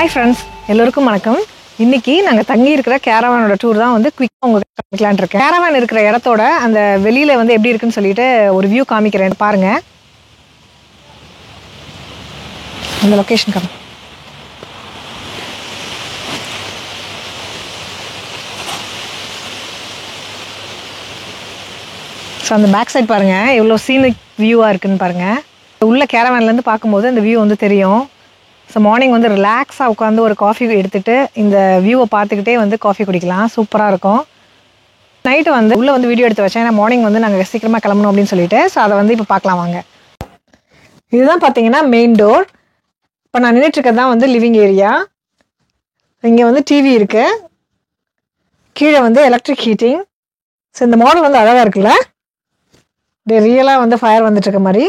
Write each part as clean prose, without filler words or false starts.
Hi friends, எல்லோருக்கும் வணக்கம். இன்னைக்கு நாங்கள் தங்கி இருக்கிற கேரவானோட டூர் தான் வந்து குயிக்காக உங்களுக்கு காமிக்கலான் இருக்கேன். கேரவான் இருக்கிற இடத்தோட அந்த வெளியில் வந்து எப்படி இருக்குன்னு சொல்லிட்டு ஒரு வியூ காமிக்கிறேன் பாருங்க. அந்த லொக்கேஷன் காமி. ஸோ அந்த பேக் சைட் பாருங்கள் எவ்வளோ சீனிக் வியூவாக இருக்குதுன்னு பாருங்கள். உள்ள கேரவான்லேருந்து பார்க்கும்போது அந்த வியூ வந்து தெரியும். ஸோ மார்னிங் வந்து ரிலாக்ஸாக உட்காந்து ஒரு காஃபி எடுத்துகிட்டு இந்த வியூவை பார்த்துக்கிட்டே வந்து காஃபி குடிக்கலாம். சூப்பராக இருக்கும். நைட்டு வந்து உள்ளே வந்து வீடியோ எடுத்து வச்சேன். ஏன்னா மார்னிங் வந்து நாங்கள் சீக்கிரமாக கிளம்பணும் அப்படின்னு சொல்லிட்டு. ஸோ அதை வந்து இப்போ பார்க்கலாம் வாங்க. இதுதான் பார்த்தீங்கன்னா மெயின் டோர். இப்போ நான் நின்றுட்டுருக்கிறது தான் வந்து லிவிங் ஏரியா. இங்கே வந்து டிவி இருக்குது. கீழே வந்து எலக்ட்ரிக் ஹீட்டிங். ஸோ இந்த மாடல் வந்து அழகாக இருக்குல்ல, ரியலாக வந்து ஃபயர் வந்துட்டுருக்க மாதிரி.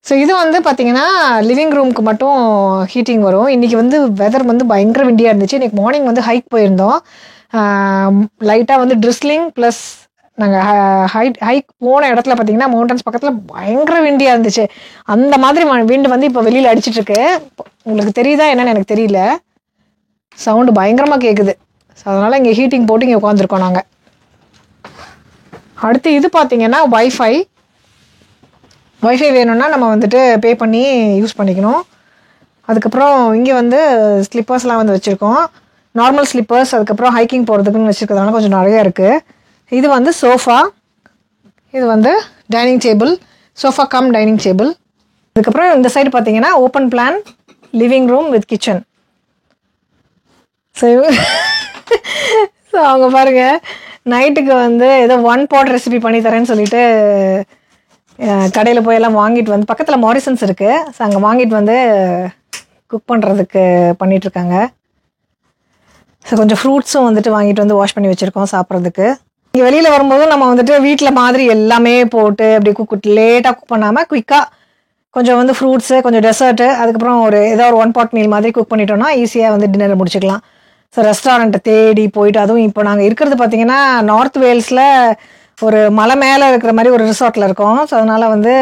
ஸோ இது வந்து பார்த்திங்கன்னா லிவிங் ரூமுக்கு மட்டும் ஹீட்டிங் வரும். இன்றைக்கி வந்து வெதர் வந்து பயங்கர விண்டியாக இருந்துச்சு. இன்றைக்கி மார்னிங் வந்து ஹைக் போயிருந்தோம். லைட்டாக வந்து ட்ரிஸ்லிங் ப்ளஸ் நாங்கள் ஹைக் போன இடத்துல பார்த்திங்கன்னா மவுண்டன்ஸ் பக்கத்தில் பயங்கர விண்டியாக இருந்துச்சு. அந்த மாதிரி விண்டு வந்து இப்போ வெளியில் அடிச்சிட்ருக்கு. உங்களுக்கு தெரியுதா என்னன்னு எனக்கு தெரியல. சவுண்டு பயங்கரமாக கேட்குது. ஸோ அதனால் இங்கே ஹீட்டிங் போட்டு இங்கே உட்காந்துருக்கோம் நாங்கள். அடுத்து இது பார்த்திங்கன்னா வைஃபை வேணும்னா நம்ம வந்துட்டு பே பண்ணி யூஸ் பண்ணிக்கணும். அதுக்கப்புறம் இங்கே வந்து ஸ்லிப்பர்ஸ்லாம் வந்து வச்சுருக்கோம். நார்மல் ஸ்லிப்பர்ஸ், அதுக்கப்புறம் ஹைக்கிங் போகிறதுக்குன்னு வச்சுருக்கிறதுனால கொஞ்சம் நிறையா இருக்குது. இது வந்து சோஃபா, இது வந்து dining table, sofa come dining table. அதுக்கப்புறம் இந்த சைடு பார்த்தீங்கன்னா open plan living room with kitchen. So அவங்க பாருங்கள் நைட்டுக்கு வந்து ஏதோ 1 pot ரெசிபி பண்ணி தரேன்னு சொல்லிட்டு கடையில் போய் எல்லாம் வாங்கிட்டு வந்து, பக்கத்தில் மாரிசன்ஸ் இருக்குது. ஸோ அங்கே வாங்கிட்டு வந்து குக் பண்ணுறதுக்கு பண்ணிகிட்ருக்காங்க. ஸோ கொஞ்சம் ஃப்ரூட்ஸும் வந்துட்டு வாங்கிட்டு வந்து வாஷ் பண்ணி வச்சுருக்கோம் சாப்பிட்றதுக்கு. இங்கே வெளியில் வரும்போது நம்ம வந்துட்டு வீட்டில் மாதிரி எல்லாமே போட்டு அப்படி லேட்டாக குக் பண்ணாமல் குயிக்காக கொஞ்சம் வந்து ஃப்ரூட்ஸு, கொஞ்சம் டெசர்ட்டு, அதுக்கப்புறம் ஏதோ ஒரு 1 pot மீல் மாதிரி குக் பண்ணிட்டோம்னா ஈஸியாக வந்து டின்னர் முடிச்சுக்கலாம். ஸோ ரெஸ்டாரண்ட்டை தேடி போயிட்டு, அதுவும் இப்போ நாங்கள் இருக்கிறது பார்த்திங்கன்னா நார்த் வேல்ஸில் ஒரு மலை மேலே இருக்கிற மாதிரி ஒரு ரிசார்ட்டில் இருக்கோம். ஸோ அதனால வந்து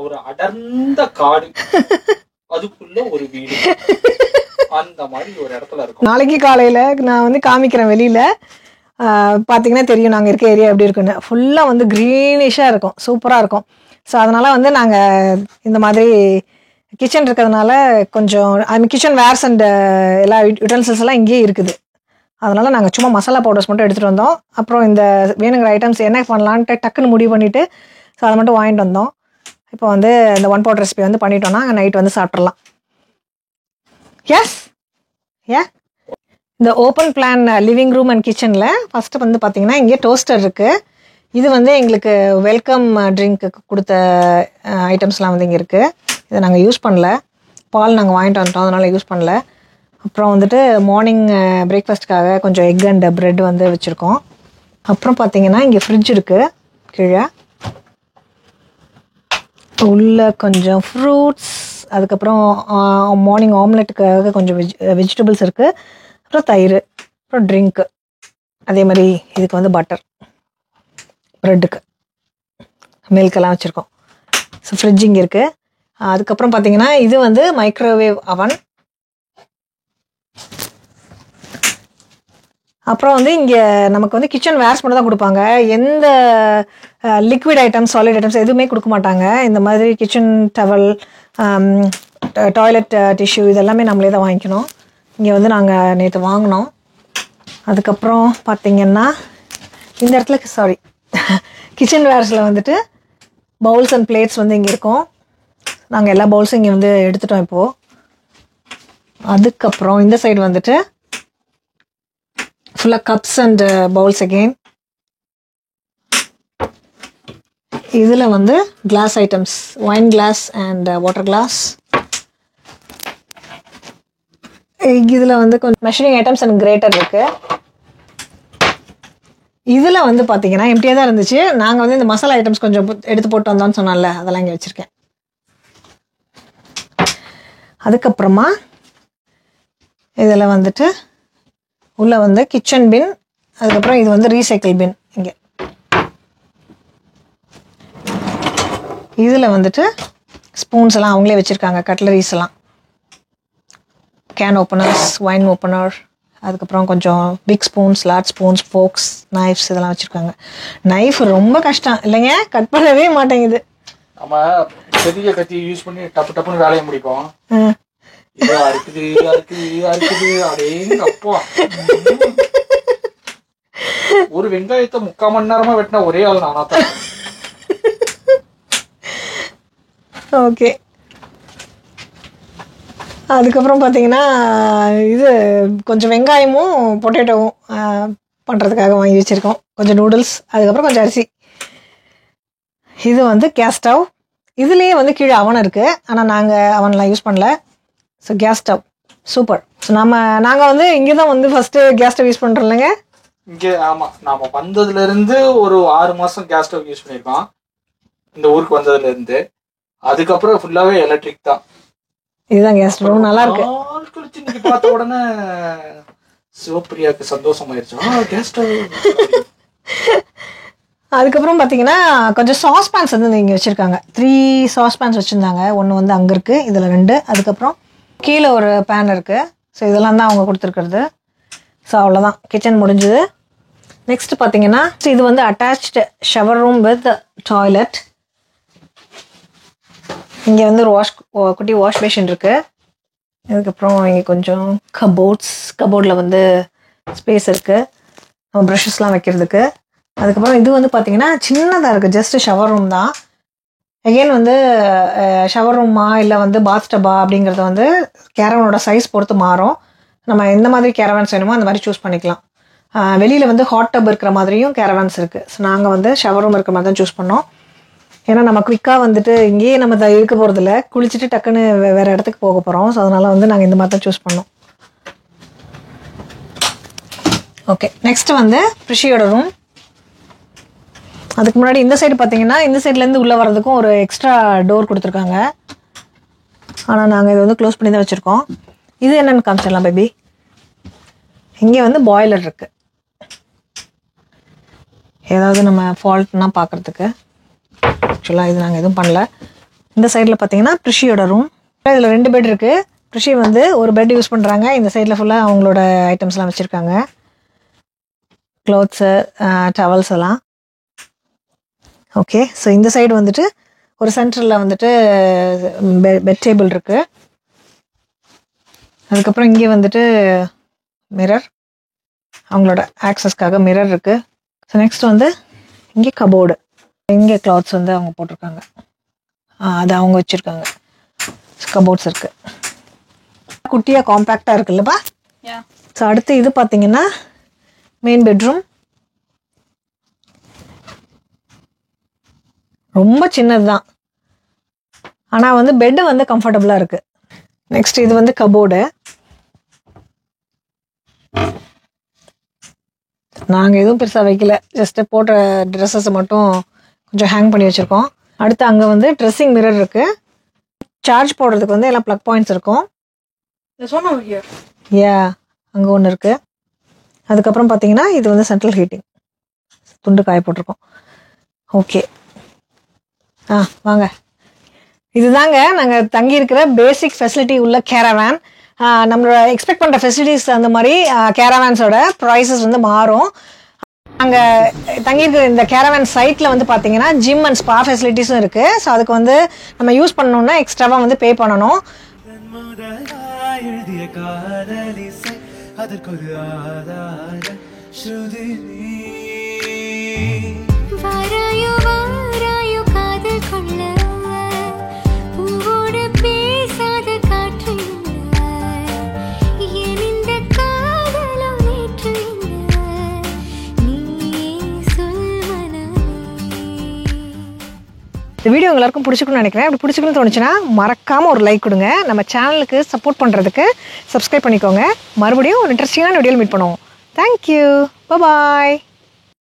ஒரு அடர்ந்த காடு, அதுக்குள்ள ஒரு வீடு, அந்த மாதிரி ஒரு இடத்துல இருக்கும். நாளைக்கு காலையில் நான் வந்து காமிக்கிறேன். வெளியில் பார்த்தீங்கன்னா தெரியும் நாங்கள் இருக்க ஏரியா எப்படி இருக்குன்னு. ஃபுல்லாக வந்து க்ரீனிஷாக இருக்கும், சூப்பராக இருக்கும். ஸோ அதனால் வந்து நாங்கள் இந்த மாதிரி கிச்சன் இருக்கிறதுனால கொஞ்சம் கிச்சன் வேர்ஸ் அண்ட் எல்லா யுட்டென்சில்ஸ் எல்லாம் இங்கேயே இருக்குது. அதனால் நாங்கள் சும்மா மசாலா பவுடர்ஸ் மட்டும் எடுத்துகிட்டு வந்தோம். அப்புறம் இந்த வேணுங்கிற ஐட்டம்ஸ் என்ன பண்ணலான்ட்டு டக்குன்னு முடிவு பண்ணிவிட்டு ஸோ அதை மட்டும் வாங்கிட்டு வந்தோம். இப்போ வந்து இந்த 1 pot ரெசிபி வந்து பண்ணிட்டோன்னா நைட் வந்து சாப்பிட்றலாம். எஸ் இந்த open plan living room and கிச்சனில் ஃபஸ்ட்டு வந்து பார்த்திங்கன்னா இங்கே டோஸ்டர் இருக்குது. இது வந்து எங்களுக்கு வெல்கம் ட்ரிங்க்கு கொடுத்த ஐட்டம்ஸ்லாம் வந்து இங்கே இருக்குது. இதை நாங்கள் யூஸ் பண்ணல. பால் நாங்கள் வாங்கிட்டு வந்துட்டோம், அதனால் யூஸ் பண்ணல. அப்புறம் வந்துட்டு மார்னிங் பிரேக்ஃபாஸ்ட்டுக்காக கொஞ்சம் எக் அண்ட் ப்ரெட் வந்து வச்சுருக்கோம். அப்புறம் பார்த்திங்கன்னா இங்கே ஃப்ரிட்ஜ் இருக்குது கீழே. உள்ள கொஞ்சம் ஃப்ரூட்ஸ், அதுக்கப்புறம் மார்னிங் ஆம்லெட்டுக்காக கொஞ்சம் வெஜிடபிள்ஸ் இருக்குது. அப்புறம் தயிர், அப்புறம் ட்ரிங்க்கு, அதே மாதிரி இதுக்கு வந்து பட்டர், ப்ரெட்டுக்கு மில்கெல்லாம் வச்சுருக்கோம். ஸோ ஃப்ரிட்ஜ் இங்கே இருக்குது. அதுக்கப்புறம் பார்த்திங்கன்னா இது வந்து மைக்ரோவேவ் அவன். அப்புறம் வந்து இங்கே நமக்கு வந்து கிச்சன் வேர்ஸ் மட்டும் தான் கொடுப்பாங்க. எந்த லிக்விட் ஐட்டம்ஸ், சாலிட் ஐட்டம்ஸ் எதுவுமே கொடுக்க மாட்டாங்க. இந்த மாதிரி கிச்சன் டவல், டாய்லெட் டிஷ்யூ இதெல்லாமே நம்மளே தான் வாங்கிக்கணும். இங்கே வந்து நாங்கள் நேற்று வாங்கினோம். அதுக்கப்புறம் பார்த்திங்கன்னா இந்த இடத்துல கிச்சன் வேர்ஸில் வந்துட்டு பவுல்ஸ் அண்ட் பிளேட்ஸ் வந்து இங்கே இருக்கும். நாங்கள் எல்லா பவுல்ஸும் இங்கே வந்து எடுத்துட்டோம் இப்போது. அதுக்கப்புறம் இந்த சைடு வந்துட்டு ஃபுல்லாக கப்ஸ் அண்ட் பவுல்ஸ் அகெயின். இதில் வந்து glass items, wine glass and water glass. இதில் வந்து கொஞ்சம் மெஷரிங் ஐட்டம்ஸ் அண்ட் கிரேட்டர் இருக்குது. இதில் வந்து பார்த்திங்கன்னா எம்டியாக தான் இருந்துச்சு. நாங்கள் வந்து இந்த மசாலா ஐட்டம்ஸ் கொஞ்சம் எடுத்து போட்டு வந்தோம்னு சொன்னால, அதெல்லாம் இங்கே வச்சுருக்கேன். அதுக்கப்புறமா இதில் வந்துட்டு உள்ளே வந்து கிச்சன் பின், அதுக்கப்புறம் இது வந்து ரீசைக்கிள் பின். இங்கே இதில் வந்துட்டு ஸ்பூன்ஸ் எல்லாம் அவங்களே வச்சுருக்காங்க, கட்லரிஸ் எல்லாம். கேன் ஓப்பனர்ஸ், வைன் ஓப்பனர், அதுக்கப்புறம் கொஞ்சம் பிக் ஸ்பூன்ஸ், லார்ஜ் ஸ்பூன்ஸ், ஃபோக்ஸ், நைஃப்ஸ் இதெல்லாம் வச்சுருக்காங்க. நைஃப் ரொம்ப கஷ்டம் இல்லைங்க, கட் பண்ணவே மாட்டேங்குது. நம்ம பெரிய கத்தி யூஸ் பண்ணி டப்பு டப்புன்னு வேலையை முடிப்போம். இதா இருக்குது அடேங்கப்பா. ஒரு வெங்காயத்தை 3/4 மணி நேரமா வெட்டினா ஒரே ஆள் நானா தான். ஓகே. அதுக்கப்புறம் பார்த்தீங்கன்னா இது கொஞ்சம் வெங்காயமும் பொட்டேட்டோவும் பண்ணுறதுக்காக வாங்கி வச்சுருக்கோம். கொஞ்சம் நூடுல்ஸ், அதுக்கப்புறம் கொஞ்சம் அரிசி. இது வந்து கேஸ் ஸ்டவ். இதுலேயே வந்து கீழே அவன் இருக்குது, ஆனால் நாங்கள் அவன்லாம் யூஸ் பண்ணல. So gas stove super. So நாங்கள் வந்து இங்கே தான் வந்து ஃபஸ்ட்டு கேஸ் ஸ்டவ் யூஸ் பண்ணுறோம் இல்லைங்க. இங்கே ஆமாம், நாம் வந்ததுலேருந்து ஒரு 6 மாதம் கேஸ் ஸ்டவ் யூஸ் பண்ணியிருக்கோம் இந்த ஊருக்கு வந்ததுலேருந்து. அதுக்கப்புறம் ஃபுல்லாகவே எலக்ட்ரிக் தான். இதுதான் கேஸ் ஸ்டவ், நல்லா இருக்கு. கழிச்சு இன்னைக்கு பார்த்த உடனே சிவப்பிரியாவுக்கு சந்தோஷமாயிருச்சு, கேஸ் ஸ்டவ். அதுக்கப்புறம் பார்த்தீங்கன்னா கொஞ்சம் சாஸ் பேன்ஸ் வந்து இங்கே வச்சுருக்காங்க. 3 சாஸ் பேன்ஸ் வச்சுருந்தாங்க. ஒன்று வந்து அங்கே இருக்குது, இதில் 2. அதுக்கப்புறம் கீழே ஒரு பேன் இருக்குது. ஸோ இதெல்லாம் தான் அவங்க கொடுத்துருக்குறது. ஸோ அவ்வளோதான், கிச்சன் முடிஞ்சுது. நெக்ஸ்ட் பார்த்தீங்கன்னா இது வந்து attached shower room with toilet. இங்கே வந்து ஒரு குட்டி வாஷ் பேஷன் இருக்குது. அதுக்கப்புறம் இங்கே கொஞ்சம் கபோர்டில் வந்து ஸ்பேஸ் இருக்குது நம்ம ப்ரஷஸ்லாம் வைக்கிறதுக்கு. அதுக்கப்புறம் இது வந்து பார்த்தீங்கன்னா சின்னதாக இருக்குது, ஜஸ்ட் ஷவர் ரூம் தான். அகெயின் வந்து ஷவர் ரூமா இல்லை வந்து பாத் டப்பா அப்படிங்கிறது வந்து கேரவனோட சைஸ் பொறுத்து மாறும். நம்ம எந்த மாதிரி கேரவான்ஸ் வேணுமோ அந்த மாதிரி சூஸ் பண்ணிக்கலாம். வெளியில் வந்து ஹாட் டப் இருக்கிற மாதிரியும் கேரவான்ஸ் இருக்குது. ஸோ நாங்கள் வந்து ஷவர் ரூம் இருக்கிற மாதிரி தான் சூஸ் பண்ணோம். ஏன்னா நம்ம குயிக்காக வந்துட்டு இங்கேயே நம்ம இருக்க போகிறதில்ல, குளிச்சுட்டு டக்குன்னு வேறு இடத்துக்கு போக போகிறோம். ஸோ அதனால் வந்து நாங்கள் இந்த மாதிரி தான் சூஸ் பண்ணோம். ஓகே, நெக்ஸ்ட் வந்து ப்ரிஷியோட ரூம். அதுக்கு முன்னாடி இந்த சைடு பார்த்தீங்கன்னா இந்த சைட்லேருந்து உள்ளே வர்றதுக்கும் ஒரு எக்ஸ்ட்ரா டோர் கொடுத்துருக்காங்க. ஆனால் நாங்கள் இதை வந்து க்ளோஸ் பண்ணி தான் வச்சுருக்கோம். இது என்னென்னு காமிச்சிடலாம் பேபி. இங்கே வந்து பாய்லர் இருக்குது, ஏதாவது நம்ம ஃபால்ட்னா பார்க்குறதுக்கு. ஆக்சுவலாக இது நாங்கள் எதுவும் பண்ணல. இந்த சைடில் பார்த்தீங்கன்னா ப்ரிஷியோட ரூம். இதில் 2 பெட் இருக்குது. ப்ரிஷி வந்து ஒரு பெட் யூஸ் பண்ணுறாங்க. இந்த சைடில் ஃபுல்லாக அவங்களோட ஐட்டம்ஸ்லாம் வச்சுருக்காங்க, க்ளோத்ஸு, டவல்ஸ் எல்லாம். ஓகே, ஸோ இந்த சைடு வந்துட்டு ஒரு சென்டரில் வந்துட்டு பெட் டேபிள் இருக்குது. அதுக்கப்புறம் இங்கே வந்துட்டு மிரர், அவங்களோட ஆக்சஸ்க்காக மிரர் இருக்குது. ஸோ நெக்ஸ்ட் வந்து இங்கே கபோர்டு, இங்கே கிளாத்ஸ் வந்து அவங்க போட்டிருக்காங்க, அது அவங்க வச்சுருக்காங்க. கபோர்ட்ஸ் இருக்குது, குட்டியாக காம்பேக்டாக இருக்குல்லப்பா. ஸோ அடுத்து இது பார்த்தீங்கன்னா மெயின் பெட்ரூம். ரொம்ப சின்னது தான், ஆனால் வந்து பெட்டு வந்து கம்ஃபர்டபுளாக இருக்குது. நெக்ஸ்ட் இது வந்து கபோர்டு. நாங்கள் எதுவும் பெருசாக வைக்கல, ஜஸ்ட்டு போட்ட ட்ரெஸ்ஸஸை மட்டும் கொஞ்சம் ஹேங் பண்ணி வச்சுருக்கோம். அடுத்து அங்கே வந்து ட்ரெஸ்ஸிங் மிரர் இருக்குது. சார்ஜ் போடுறதுக்கு வந்து எல்லாம் ப்ளக் பாயிண்ட்ஸ் இருக்கும். அங்கே ஒன்று இருக்குது. அதுக்கப்புறம் பார்த்தீங்கன்னா இது வந்து சென்ட்ரல் ஹீட்டிங், துண்டு காய போட்டிருக்கோம். ஓகே, வாங்க. இதுதாங்க நாங்கள் தங்கியிருக்கிற பேசிக் ஃபெசிலிட்டி உள்ள கேரவேன். நம்மளோட எக்ஸ்பெக்ட் பண்ணுற ஃபெசிலிட்டிஸ் அந்த மாதிரி கேரவேன்ஸோட ப்ரைஸஸ் வந்து மாறும். அங்கே தங்கியிருக்கிற இந்த கேரவேன் சைட்டில் வந்து பார்த்தீங்கன்னா ஜிம் அண்ட் ஸ்பா ஃபெசிலிட்டிஸும் இருக்குது. ஸோ அதுக்கு வந்து நம்ம யூஸ் பண்ணணுன்னா எக்ஸ்ட்ராவாக வந்து பே பண்ணணும். இந்த வீடியோ எல்லாருக்கும் பிடிச்சிக்கணும்னு நினைக்கிறேன். அப்படி பிடிச்சிக்கணும்னு தோணுச்சுன்னா மறக்காமல் ஒரு லைக் கொடுங்க. நம்ம சேனலுக்கு சப்போர்ட் பண்ணுறதுக்கு சப்ஸ்கிரைப் பண்ணிக்கோங்க. மறுபடியும் ஒரு இன்ட்ரெஸ்டிங்கான வீடியோவில் மீட் பண்ணுவோம். தேங்க்யூ, பாய்.